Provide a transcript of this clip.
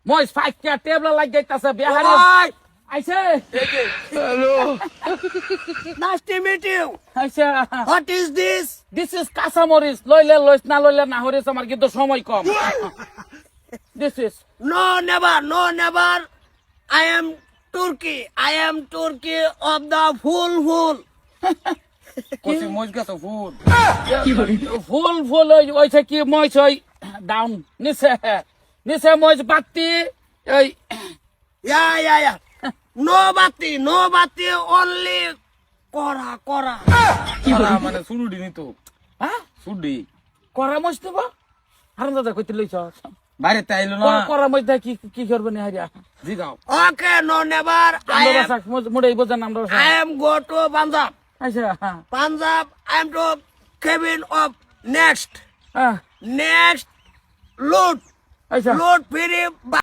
মই ফাইকা টেবলা লাগ যাইতাছে বিহারি Hi. আইছে Nice to meet you. আইছে What is this? This is কাঁচামরিচ লইলে লইস না লইলে না হরিস আমার কিন্তু সময় কম this is No, never. No, never. I am Turkey. I am Turkey of the full. কসি মজ গেছে ফুল ফুল ফুল ওইছে কি মজ ওই ডাউন নিচে মজ বাতি এই Yeah. No bati. Only kora. মানে সুরুডি নি তো হ্যাঁ সুডি করা মজ দেব হারাম দাদা কইতে লইছ বাইরে তাইলো না করা মজ দে কি করবে না হারিয়া জিগাও Okay, no, never. আমরা মোড়ে বোঝান আমরা I am go to Punjab. আচ্ছা হ্যাঁ Punjab. I am to cabin of next. হ্যাঁ Next. Loot আচ্ছা free.